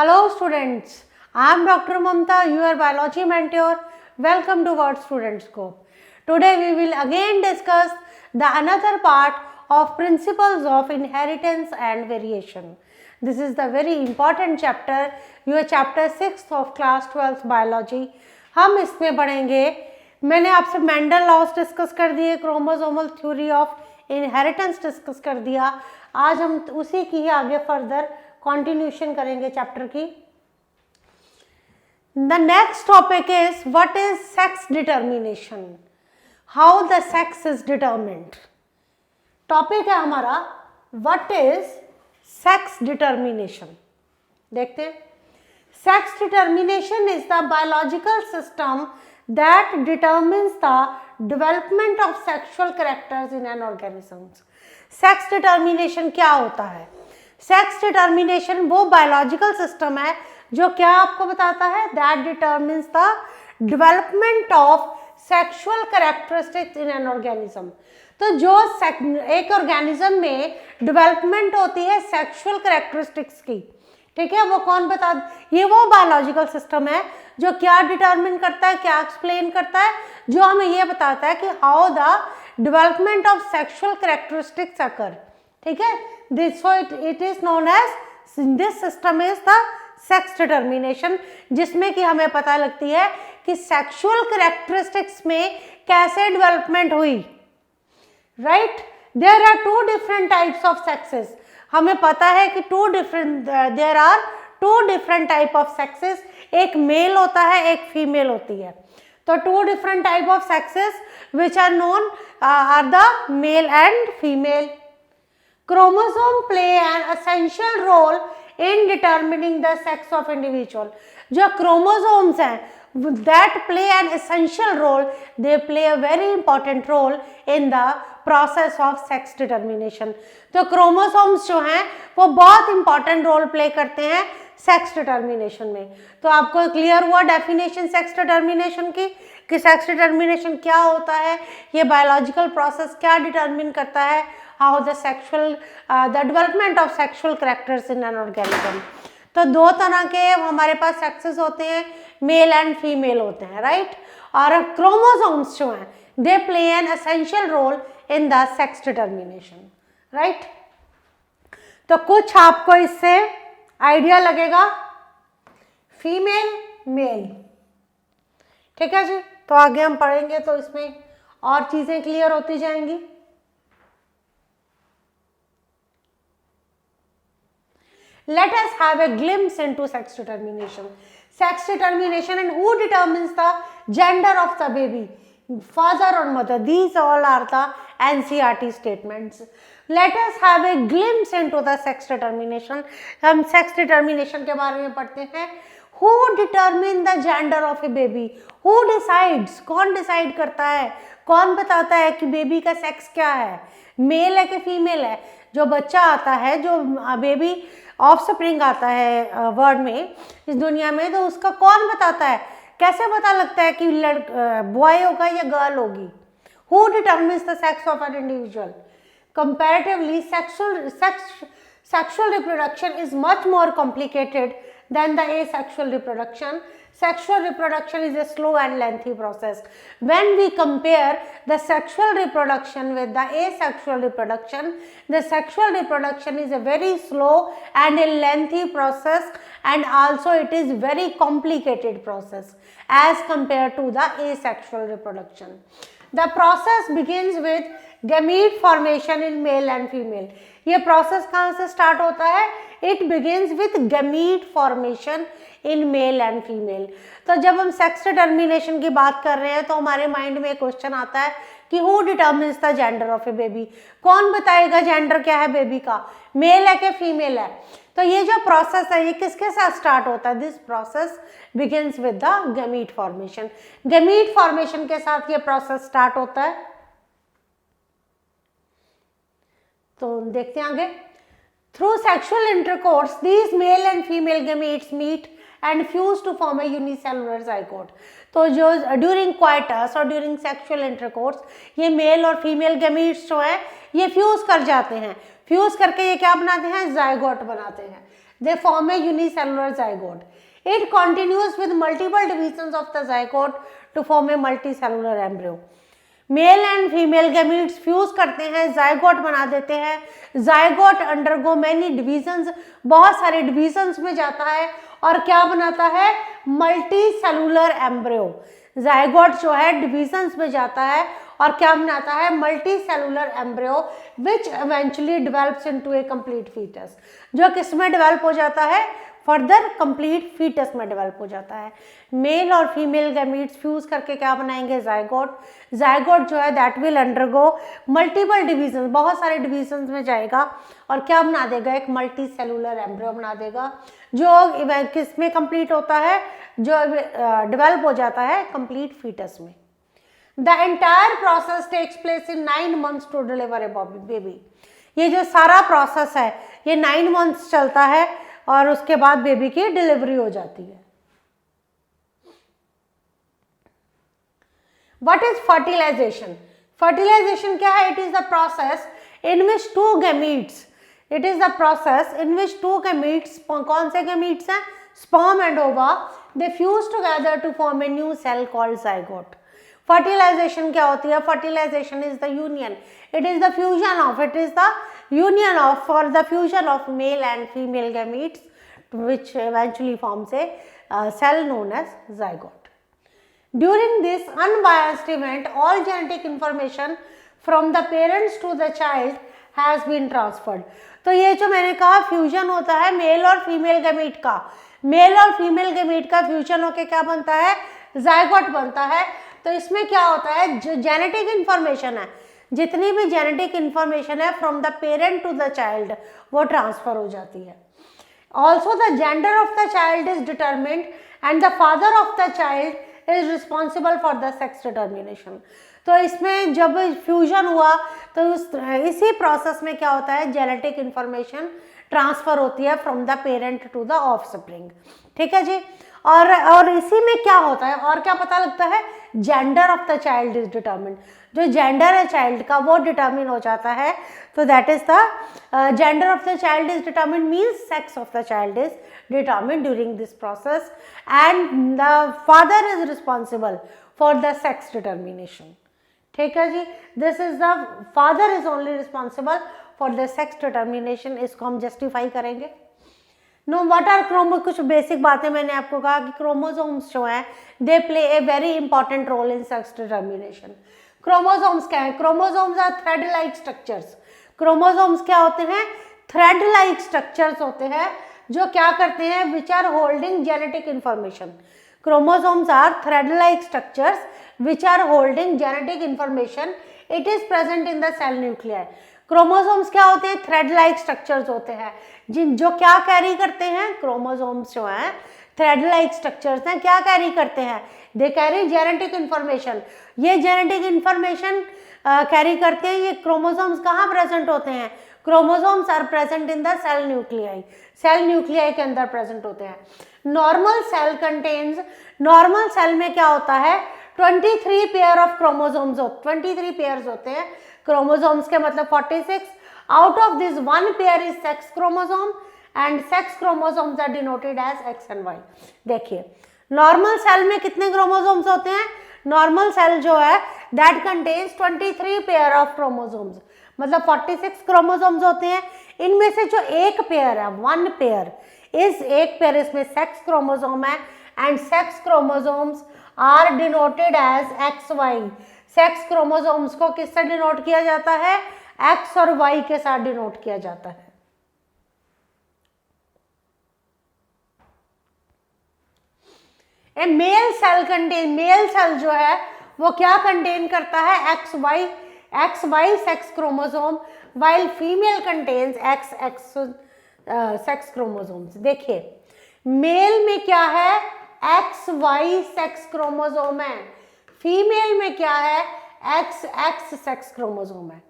Hello students, I am Dr. Mamta, your biology mentor. Welcome to Word Student Scope. Today we will again discuss the another part of principles of inheritance and variation. This is the very important chapter, your chapter 6 of class 12 biology. हम इसमें पढ़ेंगे, मैंने आपसे Mendel loss discuss कर दिए, chromosomal theory of inheritance discuss कर दिया. आज हम उसी की ही आगे फर्दर कंटिन्यूशन करेंगे चैप्टर की. The next topic is what is sex determination, how the sex is determined. Topic है हमारा व्हाट इज सेक्स डिटर्मिनेशन. देखते हैं. Sex determination is the biological system that determines the development of sexual characters in an organism. Sex determination क्या होता है? Sex determination वो biological system है जो क्या आपको बताता है, that determines the development of sexual characteristics in an organism. तो जो एक ऑर्गेनिज्म में डेवलपमेंट होती है सेक्सुअल कैरेक्टरिस्टिक्स की, ठीक है, वो कौन बता, ये वो बायोलॉजिकल सिस्टम है जो क्या डिटरमिन करता है, क्या एक्सप्लेन करता है, जो हमें ये बताता है कि how the development of sexual characteristics occur. ठीक है, this so it is known as this system is the sex determination, जिसमें कि हमें पता लगती है कि सेक्सुअल कैरेक्टरिस्टिक्स में कैसे डेवलपमेंट हुई. Right, there are two different types of sexes. हमें पता है कि there are two different type of sexes. एक मेल होता है, एक फीमेल होती है. तो two different type of sexes which are known are the male and female. Chromosome play an essential role in determining the sex of individual. जो chromosomes हैं that play an essential role, they play a very important role in the process of sex determination. तो chromosomes जो हैं वो बहुत important role play करते हैं sex determination में. तो आपको क्लियर हुआ डेफिनेशन सेक्स डिटर्मिनेशन की, कि सेक्स डिटर्मिनेशन क्या होता है, ये बायोलॉजिकल प्रोसेस क्या डिटर्मिन करता है, how the development of sexual characters in an organism. तो दो तरह के हमारे पास सेक्सेस होते हैं, मेल एंड फीमेल होते हैं, राइट. और क्रोमोसोम्स जो हैं they play an essential role in the sex determination, right. तो कुछ आपको इससे आइडिया लगेगा, फीमेल मेल. ठीक है जी. तो आगे हम पढ़ेंगे तो इसमें और चीजें क्लियर होती जाएंगी. Let us have a glimpse into sex determination. Sex determination and who determines the gender of the baby, father or mother. These all are the NCERT statements. Let us have a glimpse into the sex determination. हम sex determination के बारे में पढ़ते हैं. Who determine the gender of a baby? Who decides? कौन decide करता है, कौन बताता है कि बेबी का सेक्स क्या है, मेल है कि फीमेल है. जो बच्चा आता है, जो बेबी ऑफस्प्रिंग आता है वर्ल्ड में, इस दुनिया में, तो उसका कौन बताता है, कैसे पता लगता है कि बॉय होगा या गर्ल होगी. Who determines the sex of an individual. Comparatively sexual reproduction is much more complicated than the asexual reproduction. Sexual reproduction is a slow and lengthy process. When we compare the sexual reproduction with the asexual reproduction, the sexual reproduction is a very slow and a lengthy process, and also it is very complicated process as compared to the asexual reproduction. The process begins with gamete formation in male and female. ये process कहाँ से start होता है? It begins with gamete formation in male and female. तो जब हम sex determination की बात कर रहे हैं तो हमारे माइंड में क्वेश्चन आता है कि who determines the gender of A baby. कौन बताएगा जेंडर क्या है बेबी का, मेल है कि फीमेल है. तो ये जो प्रोसेस है ये किसके साथ स्टार्ट होता है? This process begins with the gamete formation. Gamete formation के साथ ये प्रोसेस स्टार्ट होता है. तो देखते हैं आगे. Through sexual intercourse these male and female gametes meet and fuse to form a unicellular zygote. तो जो ड्यूरिंग क्वाइटस और ड्यूरिंग सेक्सुअल इंटरकोर्स ये मेल और फीमेल गमीट्स जो है ये फ्यूज कर जाते हैं. फ्यूज करके ये क्या बनाते हैं? जाइगोट बनाते हैं. they form a unicellular zygote. It continues with multiple divisions of the zygote to form a multicellular embryo. Mail and female gametes fuse करते हैं, जायगोट बना देते हैं। जायगोट अंडरगो मैनी डिविजन्स, बहुत सारे डिविजन्स में जाता है और क्या बनाता है, मल्टी सेलुलर एम्ब्रियो। जायगोट जो है डिविजन्स में जाता है और क्या बनाता है, multicellular embryo which eventually develops into a complete foetus, जो किस में डेवलप हो जाता है, फर्दर कंप्लीट फीटस में डेवलप हो जाता है। मेल और फीमेल गैमीट्स फ्यूज करके क्या बनाएंगे, जायगोट। जायगोट जो है that will undergo multiple division, बहुत सारे डिविजन्स में जाएगा और क्या बना देगा, एक मल्टी सेलुलर एम्ब्रियो बना देगा, जो किस में कंप्लीट होता है, जो डेवलप हो जाता है कंप्लीट फीटस में। The entire process takes place in 9 months to deliver a baby. ये जो सारा प्रोसेस है ये 9 months चलता है और उसके बाद बेबी की डिलीवरी हो जाती है। What is fertilization? Fertilization क्या है? It is the process in which two gametes, it is the process in which two gametes, कौन से gametes हैं? Sperm and ova, they fuse together to form a new cell called zygote. Fertilization क्या होती है? Fertilization is the union. It is the fusion of, it is the union of, for the fusion of male and female gametes, which eventually forms a cell known as zygote. During this unbiased event, all genetic information from the parents to the child has been transferred. तो ये जो मैंने कहा fusion होता है mail और female gamete का, mail और फीमेल गैमीट का फ्यूजन होके क्या बनता है, जायगोट बनता है। तो इसमें क्या होता है, जो जेनेटिक इंफॉर्मेशन है, जितनी भी जेनेटिक इंफॉर्मेशन है from the parent to the child, वो ट्रांसफर हो जाती है। Also the gender of the child is determined and the father of the child is responsible for the sex determination. तो इसमें जब फ्यूजन हुआ तो इसी प्रोसेस में क्या होता है, जेनेटिक इंफॉर्मेशन ट्रांसफर होती है from the parent to the offspring. ठीक है जी। और इसी में क्या होता है और क्या पता लगता है, gender of the child is determined. जो जेंडर है चाइल्ड का वो डिटर्मिन हो जाता है। तो that is the gender of the child is determined means sex of the child is determined during this process and the father is responsible for the sex determination. ठीक है जी। This is the father is only responsible for the sex determination. इसको हम justify करेंगे। No what are chromo, कुछ basic बातें मैंने आपको कहा कि क्रोमोसोम्स जो हैं they play a very important role in sex determination. Chromosomes क्या है, chromosomes are thread like structures. Chromosomes क्या होते हैं, थ्रेड लाइक स्ट्रक्चर्स होते हैं जो क्या करते हैं, which are holding genetic information. Chromosomes are thread like structures which are holding genetic information, it is present in the cell nuclear. Chromosomes क्या होते हैं, थ्रेड लाइक स्ट्रक्चर्स होते हैं जो क्या कैरी करते हैं, क्रोमोसोम्स जो हैं थ्रेड लाइक स्ट्रक्चर्स हैं, क्या कैरी करते हैं, दे कैरी जेनेटिक इंफॉर्मेशन। ये जेनेटिक इंफॉर्मेशन कैरी करते हैं। ये क्रोमोसोम्स कहाँ प्रेजेंट होते हैं, chromosomes are present in the cell nuclei, cell nuclei के अंदर प्रेजेंट होते हैं। Normal cell contains, normal cell में क्या होता है, 23 पेयर ऑफ क्रोमोसोम्स, 23 पेयर्स होते हैं क्रोमोसोम्स के, मतलब 46। Out of this 1 pair is sex chromosome and sex chromosomes are denoted as X and Y. देखिए नॉर्मल सेल में कितने क्रोमोसोम्स होते हैं, नॉर्मल सेल जो है that contains 23 pair of chromosomes, मतलब 46 क्रोमोसोम्स होते हैं। इनमें से जो एक पेयर है, 1 पेयर इस, एक पेयर इसमें सेक्स क्रोमोसोम है and sex chromosomes are denoted as X Y. Sex chromosomes को किससे डिनोट किया जाता है, एक्स और वाई के साथ डिनोट किया जाता है। A male cell contain, male cell जो है वो क्या कंटेन करता है, X Y sex chromosome, while female contains X X sex chromosomes. देखिए मेल में क्या है, एक्स वाई सेक्स क्रोमोसोम है, फीमेल में क्या है, एक्स एक्स सेक्स क्रोमोसोम है।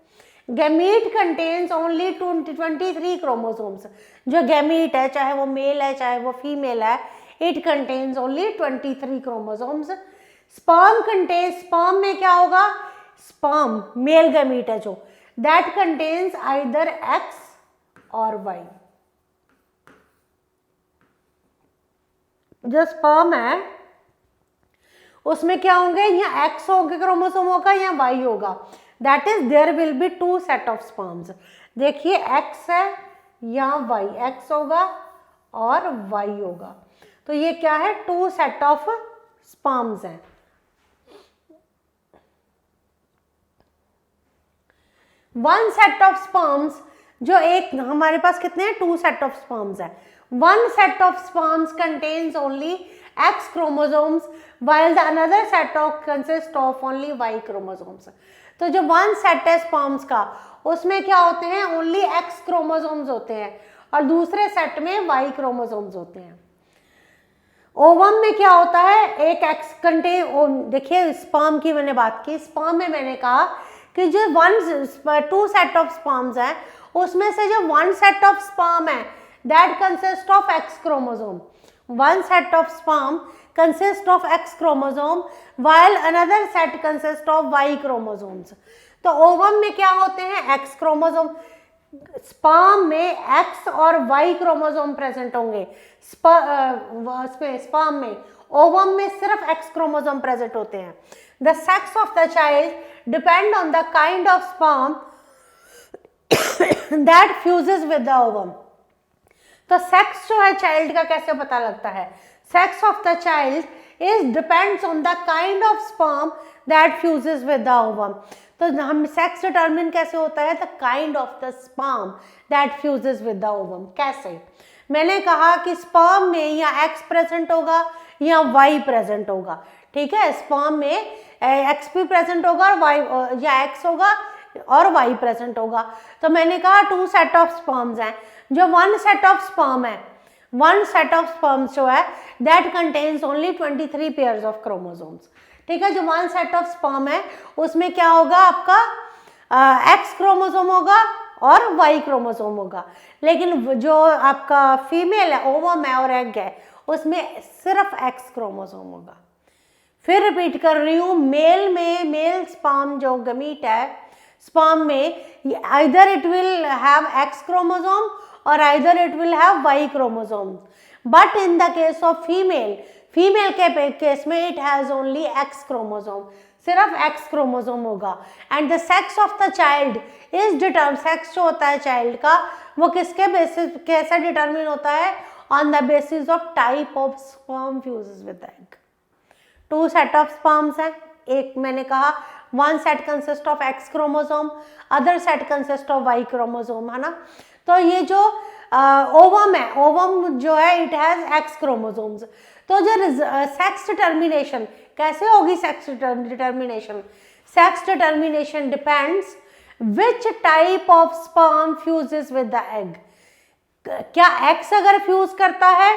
Gamete contains only 23 chromosomes. जो गैमीट है चाहे वो मेल है चाहे वो फीमेल है, it contains only 23 chromosomes. Sperm contains, sperm में क्या होगा, स्पर्म मेल गैमीट है जो, दैट कंटेन्स आइदर एक्स और वाई। जो स्पर्म है उसमें क्या होंगे, या एक्स होंगे क्रोमोसोम होगा या वाई होगा, that is there will be 2 set of sperms. देखिए एक्स है या वाई, एक्स होगा और वाई होगा, तो ये क्या है, 2 सेट ऑफ स्पर्म्स हैं। वन सेट ऑफ स्पर्म्स, जो एक हमारे पास कितने हैं, 2 सेट ऑफ स्पर्म्स है। One set of sperms contains only x chromosomes while the another set of consist of only y chromosomes। तो जो वन सेट है स्पर्म्स का उसमें क्या होते हैं, ओनली एक्स क्रोमोसोम्स होते हैं और दूसरे सेट में वाई क्रोमोसोम्स होते हैं। ओवम में क्या होता है, एक एक्स कंटेन, देखिए स्पर्म की मैंने बात की, स्पर्म में मैंने कहा कि जो 2 सेट ऑफ स्पर्म्स हैं उसमें से जो 1 सेट ऑफ स्पर्म है that consist of X chromosome, 1 set of sperm consist of X chromosome while another set consist of Y chromosomes। तो ओवम में क्या होते हैं, X क्रोमोसोम, स्पर्म में X और Y क्रोमोसोम प्रेजेंट होंगे, स्पर्म में, ओवम में सिर्फ X क्रोमोसोम प्रेजेंट होते हैं। The sex of the child depend on the kind of sperm that fuses with the ovum। तो सेक्स जो है चाइल्ड का कैसे पता लगता है, sex of the child is depends on the kind of sperm that fuses with the ovum. तो हम सेक्स डिटरमिन कैसे होता है, the kind of the sperm that fuses with the ovum. कैसे, मैंने कहा कि स्पर्म में या एक्स प्रेजेंट होगा या वाई प्रेजेंट होगा, ठीक है, स्पर्म में एक्स भी प्रेजेंट होगा और वाई, या एक्स होगा और वाई प्रेजेंट होगा। तो मैंने कहा 2 सेट ऑफ स्पर्म्स हैं, जो 1 सेट ऑफ स्पर्म है, 1 सेट ऑफ स्पर्म्स जो है that contains only 23 pairs of chromosomes. ठीक है, जो 1 सेट ऑफ स्पर्म है उसमें क्या होगा, आपका एक्स क्रोमोसोम होगा और वाई क्रोमोसोम होगा, लेकिन जो आपका फीमेल है, ओवम है और एग है, उसमें सिर्फ एक्स क्रोमोसोम होगा। फिर रिपीट कर रही हूँ, मेल में, मेल स्पर्म जो गमीट है स्पर्म में, either it will have X chromosome और either it will have Y chromosome, but in the case of female, female के केस में it has only X chromosome, सिर्फ एक्स क्रोमोसोम होगा। And the sex of the child is determine, sex जो होता है child का वो किसके बेसिस, कैसे डिटरमिन होता है, on the basis of type of sperm fuses with egg. 2 set of sperms हैं, एक मैंने कहा 1 set consist of X chromosome, other set consist of Y chromosome, है ना। तो ये जो ओवम है, ओवम जो है इट हैज एक्स क्रोमोसोम्स। तो जो सेक्स डिटर्मिनेशन कैसे होगी, sex determination, sex determination depends which type of sperm fuses with the egg. क्या एक्स अगर फ्यूज करता है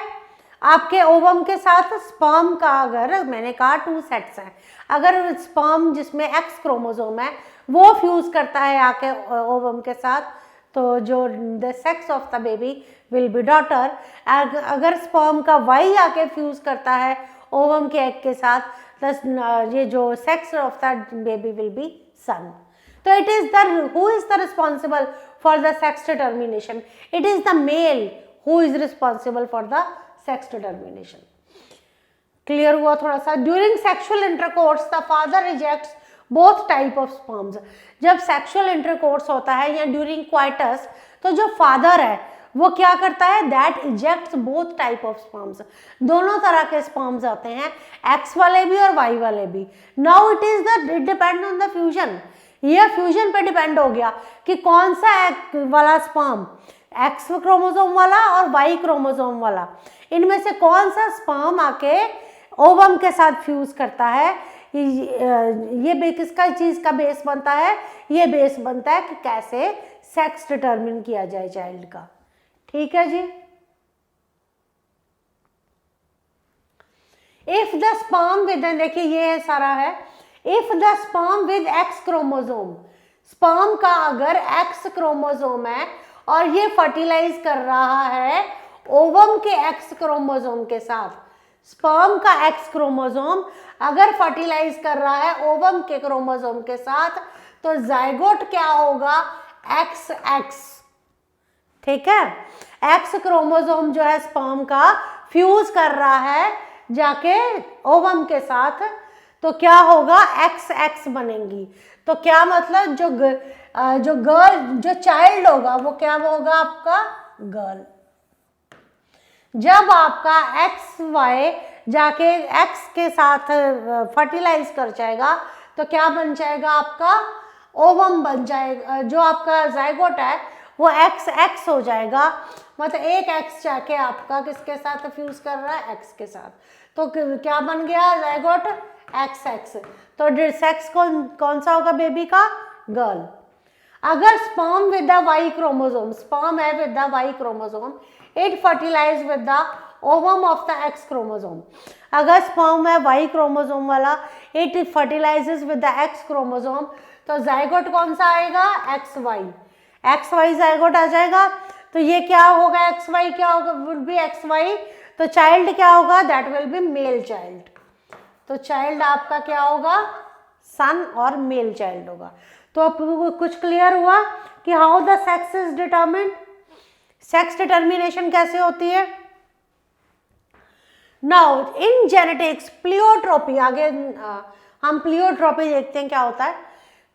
आपके ओवम के साथ, स्पर्म का अगर, मैंने कहा 2 सेट्स हैं, अगर स्पर्म जिसमें एक्स क्रोमोसोम है वो फ्यूज करता है आके ओवम के साथ, तो जो the sex of the baby will B daughter. अगर स्पर्म का वाई आके फ्यूज करता है ओवम के एग के साथ, तो ये जो sex of the baby will be son. तो it is the, who is the responsible for the sex determination, it is the male who is responsible for the sex determination. Clear हुआ थोड़ा सा। During sexual intercourse the father rejects both type of sperms. जब sexual intercourse होता है या during coitus, तो जो father है वो क्या करता है, that ejects both type of sperms, दोनों तरह के स्पर्म्स आते हैं, एक्स वाले भी और वाई वाले भी। Now it is the, it depend on the fusion, ये फ्यूजन पे डिपेंड हो गया कि कौन सा वाला स्पर्म, एक्स क्रोमोसोम वाला और वाई क्रोमोसोम वाला, इनमें से कौन सा स्पर्म आके ओवम के साथ फ्यूज करता है। ये किसका चीज का बेस बनता है, ये बेस बनता है कि कैसे सेक्स डिटरमिन किया जाए चाइल्ड का। ठीक है जी। इफ द स्पर्म विद, देखिए ये है सारा है, if the sperm with x chromosome, sperm का अगर एक्स क्रोमोसोम है और ये फर्टिलाइज कर रहा है ओवम के एक्स क्रोमोसोम के साथ, स्पर्म का एक्स क्रोमोसोम अगर फर्टिलाइज कर रहा है ओवम के क्रोमोसोम के साथ, तो जाइगोट क्या होगा, एक्स एक्स। ठीक है, एक्स क्रोमोसोम जो है स्पर्म का फ्यूज कर रहा है जाके ओवम के साथ, तो क्या होगा, एक्स एक्स बनेंगी। तो क्या मतलब जो चाइल्ड होगा वो क्या होगा, आपका गर्ल। जब आपका एक्स वाई जाके एक्स के साथ फर्टिलाइज कर जाएगा तो क्या बन जाएगा, आपका ओवम बन जाएगा। जो आपका जाइगोट है वो एक्स एक्स हो जाएगा, मतलब एक एक्स जाके आपका किसके साथ फ्यूज कर रहा है, एक्स के साथ। तो क्या बन गया, जाइगोट एक्स एक्स। तो सेक्स कौन सा होगा बेबी का, गर्ल। अगर sperm with the Y chromosome, sperm है with the Y chromosome, it fertilize with the ovum of the X chromosome. अगर स्पर्म है वाई क्रोमोसोम वाला, it fertilizes with the X chromosome, तो जाइगोट कौन सा आएगा, एक्स वाई जाइगोट आ जाएगा। तो ये क्या होगा, एक्स वाई क्या होगा, विल बी एक्स वाई। तो चाइल्ड क्या होगा, that will be male child. तो चाइल्ड आपका क्या होगा, सन और मेल चाइल्ड होगा। तो अब कुछ क्लियर हुआ कि how the sex is determined. Sex determination कैसे होती है। नाउ इन जेनेटिक्स प्लियोट्रोपी, आगे हम प्लियोट्रोपी देखते हैं क्या होता है।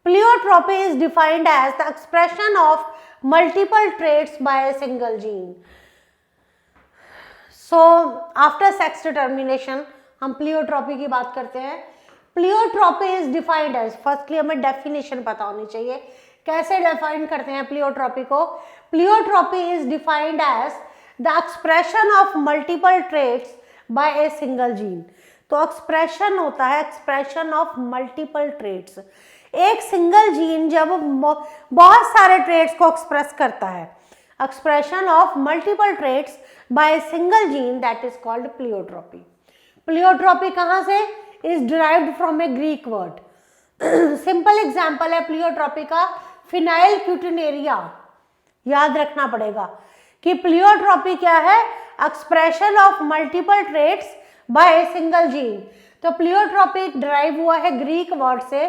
Pleiotropy is defined as the expression of multiple traits by a single gene. So after sex determination हम प्लियोट्रोपी की बात करते हैं। Pleiotropy is defined as, firstly हमें डेफिनेशन पता होनी चाहिए, कैसे डिफाइन करते हैं प्लियोट्रोपी को। Pleiotropy is defined as the expression of multiple traits by a single gene. तो एक्सप्रेशन होता है, एक्सप्रेशन ऑफ मल्टीपल ट्रेट्स। एक सिंगल जीन जब बहुत सारे ट्रेट्स को एक्सप्रेस करता है, expression of multiple traits by a single gene, that is called pleiotropy. Pleiotropy कहाँ से, is derived from a Greek word. Simple example है प्लियोट्रोपी का, फिनाइल क्यूटिनेरिया। याद रखना पड़ेगा कि प्लियोट्रोपी क्या है, expression of multiple traits by a single gene. तो प्लियोट्रोपी डिराइव हुआ है ग्रीक वर्ड से।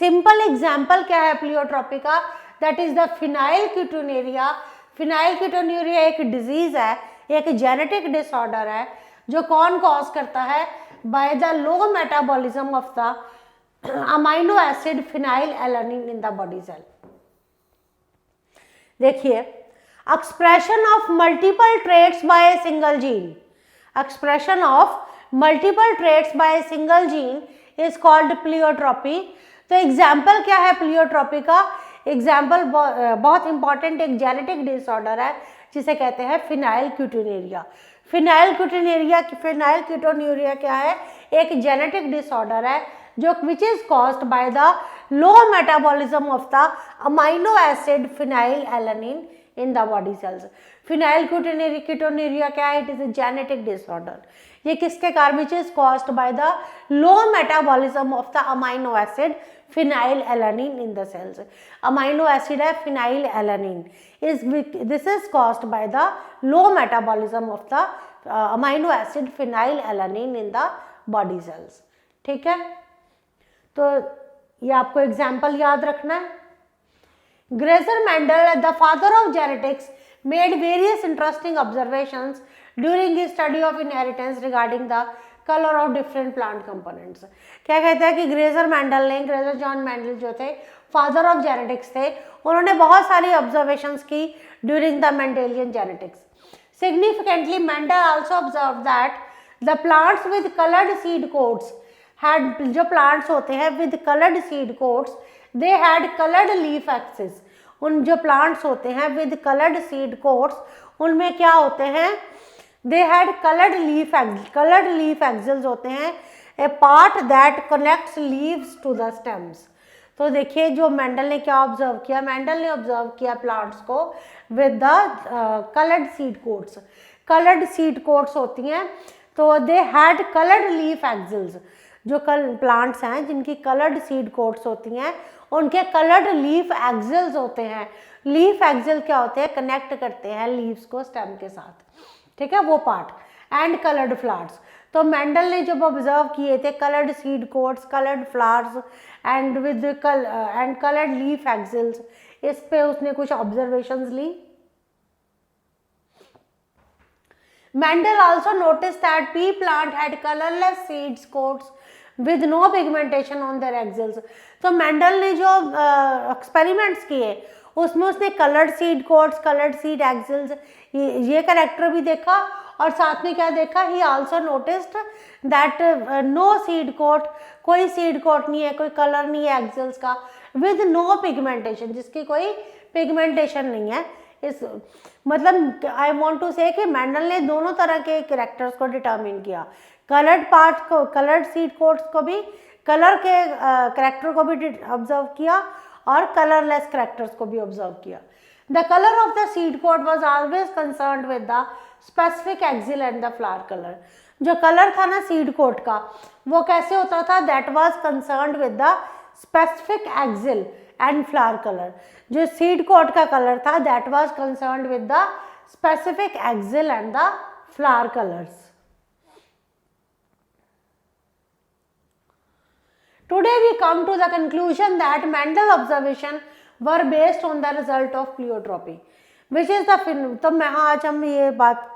सिंपल एग्जाम्पल क्या है प्लियोट्रोपी का, that is the phenylketonuria. Phenylketonuria एक डिजीज है, एक जेनेटिक डिसऑर्डर है, जो कौन कॉज करता है, by the low metabolism of the amino acid phenylalanine in the body cell. देखिए, expression of multiple traits by a single gene, expression of multiple traits by a single gene is called pleiotropy. तो example क्या है pleiotropy का, example बहुत important एक genetic disorder है जिसे कहते हैं फिनाइल क्यूटिनेरिया। फिनाइल क्यूटिनेरिया क्या है, एक जेनेटिक डिसऑर्डर है जो which is caused by the low metabolism of the amino acid phenylalanine in the body cells. Phenylketonuria क्या है, it is a genetic disorder. ये किसके कारण, which is caused by the low metabolism of the amino acid phenylalanine in the cells. Amino acid है phenylalanine, this is caused by the low metabolism of the amino acid phenylalanine in the body sales. ठीक है, तो ये आपको example याद रखना है। Gregor Mendel, the father of genetics, made various interesting observations during his study of inheritance regarding the color of different plant components। क्या कहता है कि ग्रेगर जॉन मेंडल जो थे फादर ऑफ जेनेटिक्स थे, उन्होंने बहुत सारी ऑब्जर्वेशंस की during the Mendelian genetics. Significantly Mendel also observe that the plants with coloured seed quotes had, जो प्लांट्स होते हैं with coloured seed quotes, they had coloured leaf axis. उन जो प्लांट्स होते हैं विद कलर्ड सीड कोट्स, उनमें क्या होते हैं, they had coloured leaf axils होते हैं, a part that connects leaves to the stems. तो देखिए जो मेंडल ने क्या ऑब्जर्व किया, मेंडल ने ऑब्जर्व किया प्लांट्स को with the coloured seed coats. Coloured seed quotes होती हैं, तो दे हैड कलर्ड लीफ एक्सिल्स। जो प्लांट्स हैं जिनकी कलर्ड सीड कोट्स होती हैं, उनके कलर्ड लीफ एक्सिल्स होते हैं। लीफ एक्सिल क्या होते हैं, कनेक्ट करते हैं लीव्स को स्टेम के साथ, ठीक है, वो पार्ट। एंड कलर्ड फ्लावर्स, तो मेंडल ने जब ऑब्जर्व किए थे coloured seed coats, coloured flowers and with and coloured leaf exiles, इस पे उसने कुछ observations Lee. Mendel also noticed that pea plant had colorless seeds coats with no pigmentation on their axils. तो Mendel ने जो experiments किए उसमें उसने coloured seed coats, coloured seed axils, ये करेक्टर भी देखा और साथ में क्या देखा, he also noticed that no seed coat, कोई सीड कोट नहीं है, कोई कलर नहीं है एक्सिल्स का, विद नो पिगमेंटेशन, जिसकी कोई पिगमेंटेशन नहीं है। इस मतलब आई वांट टू से कि मेंडल ने दोनों तरह के कैरेक्टर्स को डिटरमिन किया, कलर्ड पार्ट को, कलर्ड सीड कोट्स को भी, कलर के कैरेक्टर को भी ऑब्जर्व किया और कलरलेस कैरेक्टर्स को भी ऑब्जर्व किया। The colour of the seed coat was always concerned with the specific axil and the flower colour. जो कलर था ना सीड कोट का, वो कैसे होता था, that was concerned with the specific axil and flower colour. जो सीड कोट का कलर था that was concerned with the specific axil and the flower colours. Today we come to the conclusion that Mendel observation were based on the result of pleiotropy, which is the तो मैं आज हम ये बात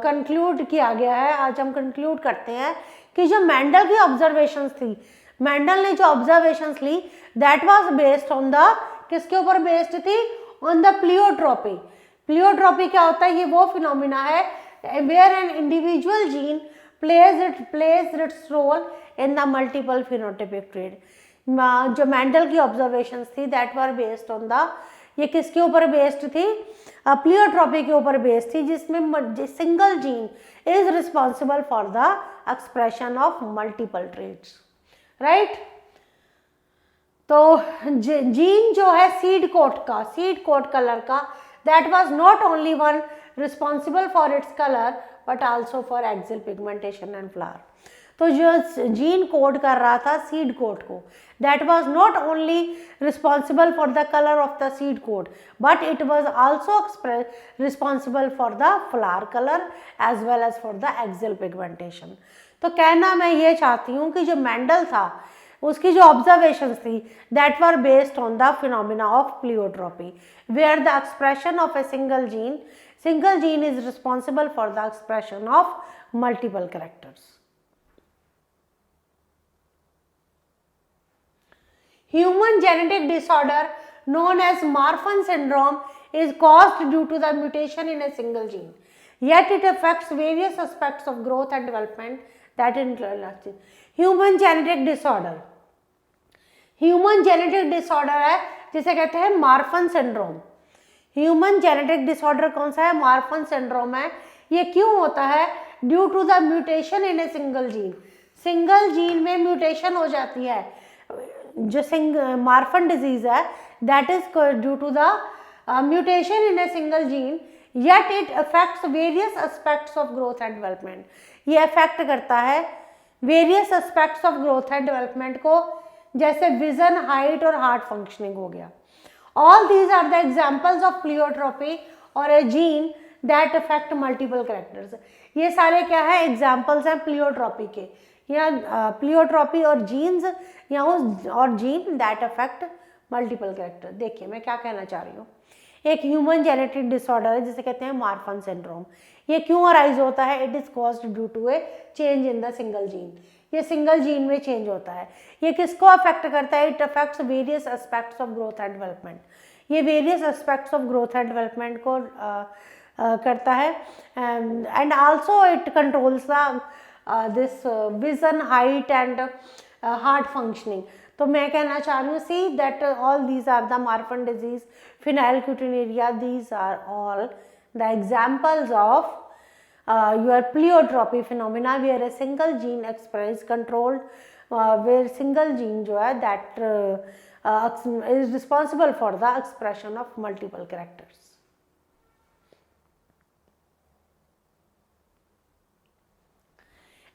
conclude किया गया है, आज हम कंक्लूड करते हैं कि जो मेंडल की ऑब्जर्वेशंस थी, मेंडल ने जो ऑब्जर्वेशंस ली that was based on the, किसके ऊपर बेस्ड थी, ऑन द प्लियोट्रोपी। प्लियोट्रोपी क्या होता है, ये वो फिनोमिना है where an individual gene plays its role in the multiple phenotypic trait। जो मेंडल की ऑब्जर्वेशंस थी that were based on the, ये किसके ऊपर बेस्ड थी, प्लियोट्रोपी के ऊपर बेस्ड थी, जिसमें single gene is responsible for the expression of multiple traits, right. तो जीन जो है सीड कोट का, सीड कोट कलर का, that was not only one responsible for its colour but also for axil pigmentation and flower. तो जो gene code कर रहा था सीड कोड को, that was not only responsible for the colour of the seed coat but it was also responsible for the flower colour as well as for the axil pigmentation. तो कहना मैं ये चाहती हूँ कि जो मेंडल था उसकी जो ऑब्जर्वेशंस थी that were based on the phenomena of pleiotropy where the expression of a single gene is responsible for the expression of multiple characters. Human genetic disorder known as Marfan syndrome is caused due to the mutation in a single gene, yet it affects various aspects of growth and development that include human genetic disorder। Human genetic disorder है जिसे कहते हैं Marfan syndrome. Human genetic disorder कौन सा है, Marfan syndrome है। ये क्यों होता है, due to the mutation in a single gene, single gene में म्यूटेशन हो जाती है। जो मार्फन डिजीज है that is due to the mutation in a single gene, yet it affects various aspects of growth and development. ये affect करता है various aspects of growth and development को, जैसे विजन, हाइट और हार्ट फंक्शनिंग हो गया। All these are the examples of pleiotropy or a gene that affect multiple characters। ये सारे क्या है, एग्जाम्पल्स हैं प्लियोट्रोपी के, या प्लियोट्रोपी और जीन्स या और gene that affect multiple character. देखिए मैं क्या कहना चाह रही हूँ, एक ह्यूमन जेनेटिक डिसऑर्डर है जिसे कहते हैं मार्फन सिंड्रोम। ये क्यों अराइज होता है, it is caused due to a change in the single gene. ये सिंगल जीन में चेंज होता है। ये किसको अफेक्ट करता है, it affects various aspects of growth and development. ये various aspects of growth and development को करता है, and also it controls the this vision, height and heart functioning. तो मैं कहना चाह रही हूँ, see that all these are the Marfan disease, phenylketonuria, these are all the examples of your pleiotropy phenomena where a single gene express controlled, where single gene जो है that is responsible for the expression of multiple characters।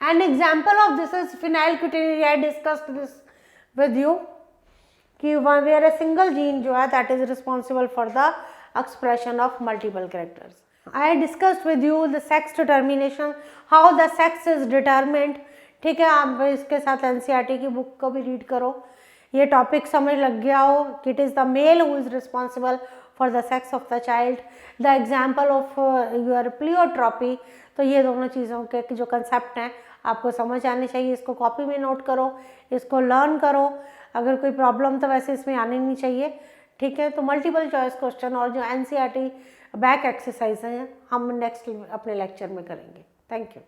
An example of this is phenylketonuria। I discussed this with you कि where a single gene जो है that is responsible for the expression of multiple characters। I discussed with you the sex determination, how the sex is determined। ठीक है, आप इसके साथ NCERT की book को भी रीड करो, ये टॉपिक समझ लग गया हो कि it is the male who is responsible for the sex of the child, the example of your pleiotropy. तो ये दोनों चीज़ों के जो कंसेप्ट हैं आपको समझ आने चाहिए। इसको कॉपी में नोट करो, इसको लर्न करो। अगर कोई प्रॉब्लम तो वैसे इसमें आनी नहीं चाहिए, ठीक है। तो मल्टीपल चॉइस क्वेश्चन और जो एनसीईआरटी बैक एक्सरसाइज हैं हम नेक्स्ट अपने लेक्चर में करेंगे। Thank you.